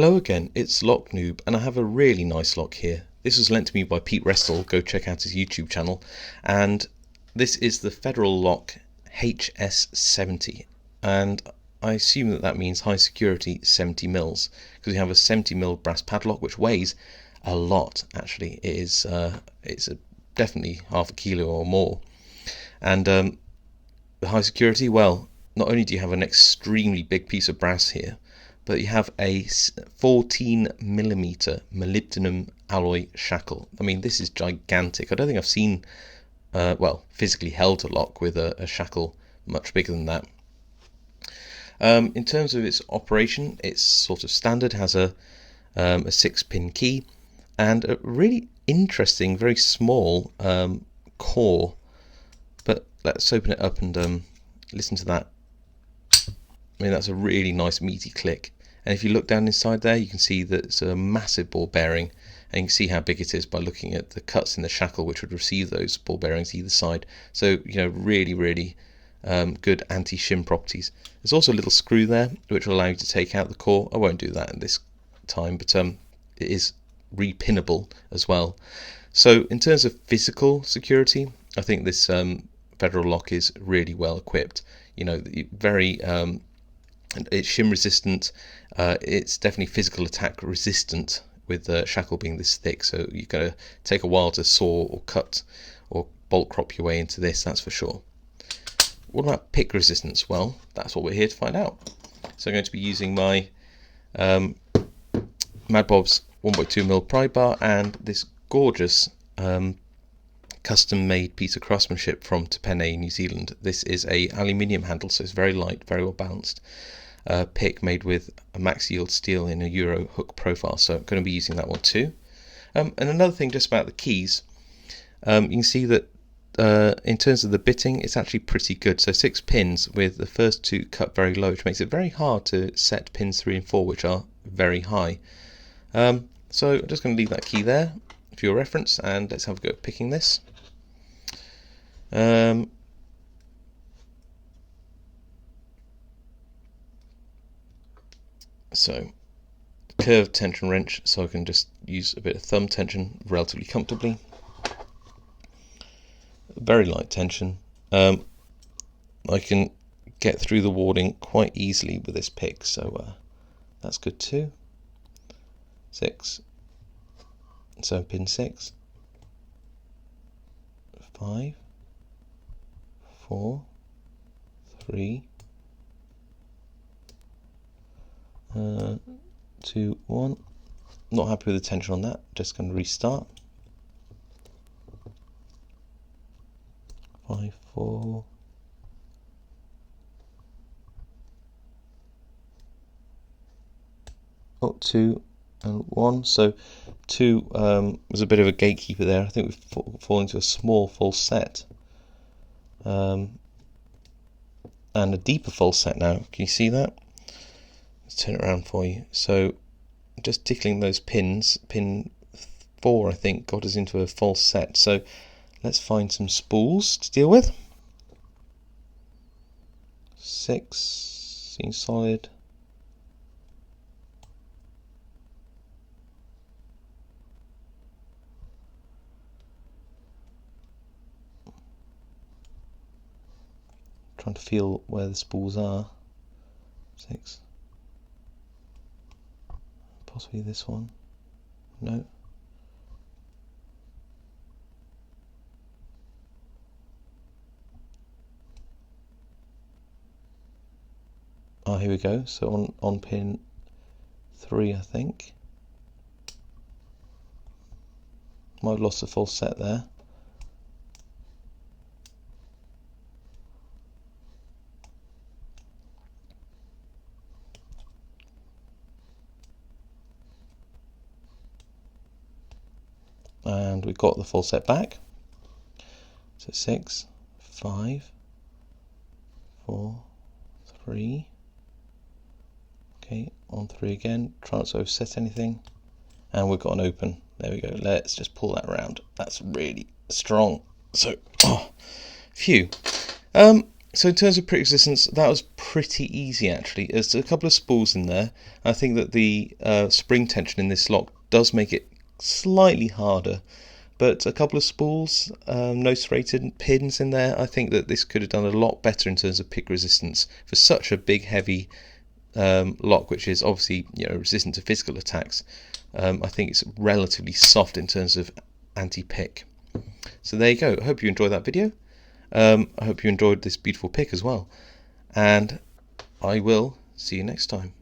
Hello again, it's Lock Noob, and I have a really nice lock here. This was lent to me by Pete Restall, go check out his YouTube channel, and this is the Federal Lock HS70, and I assume that means high security 70 mils, because we have a 70 mil brass padlock which weighs a lot. Actually, it is it's definitely half a kilo or more, and the high security, well, not only do you have an extremely big piece of brass here, but you have a 14mm molybdenum alloy shackle. I mean, this is gigantic. I don't think I've seen, well, physically held a lock with a shackle much bigger than that. In terms of its operation, it's sort of standard, has a 6-pin key and a really interesting, very small core. But let's open it up and listen to that. I mean, that's a really nice meaty click, and if you look down inside there, you can see that it's a massive ball bearing, and you can see how big it is by looking at the cuts in the shackle which would receive those ball bearings either side. So, you know, really good anti-shim properties. There's also a little screw there which will allow you to take out the core. I won't do that at this time, but it is repinnable as well. So in terms of physical security, I think this Federal Lock is really well equipped. You know, very it's shim resistant, it's definitely physical attack resistant, with the shackle being this thick, so you're going to take a while to saw or cut or bolt crop your way into this, that's for sure. What about pick resistance? Well, that's what we're here to find out. So I'm going to be using my Mad Bob's 1.2mm pry bar and this gorgeous custom made piece of craftsmanship from Te Pene, New Zealand. This is a aluminium handle, so it's very light, very well balanced pick made with a max yield steel in a Euro hook profile, so I'm going to be using that one too. And another thing just about the keys, you can see that in terms of the bitting, it's actually pretty good. So 6 pins with the first 2 cut very low, which makes it very hard to set pins 3 and 4, which are very high. So I'm just going to leave that key there for your reference, and let's have a go at picking this. So curved tension wrench, so I can just use a bit of thumb tension relatively comfortably. Very light tension. I can get through the warding quite easily with this pick, so that's good too. 6, so pin 6, 5, 4, 3, 2, 1. Not happy with the tension on that, just going to restart. 5, 4, 2 and 1. So 2 was a bit of a gatekeeper there. I think we've fallen into a small false set, and a deeper false set now. Can you see that? Let's turn it around for you. So just tickling those pins, pin 4 I think got us into a false set. So let's find some spools to deal with. 6 seems solid. Trying to feel where the spools are. 6. Possibly this one. No. Ah, here we go. So on pin 3, I think. Might have lost a false set there. And we've got the full set back. So 6, 5, 4, 3. Okay, on 3 again. Try not to offset anything. And we've got an open. There we go. Let's just pull that around. That's really strong. So, phew. So in terms of prick resistance, that was pretty easy actually. There's a couple of spools in there. I think that the spring tension in this lock does make it slightly harder, but a couple of spools, no serrated pins in there. I think that this could have done a lot better in terms of pick resistance for such a big heavy lock, which is obviously, you know, resistant to physical attacks. I think it's relatively soft in terms of anti-pick. So there you go. I hope you enjoyed that video. I hope you enjoyed this beautiful pick as well, and I will see you next time.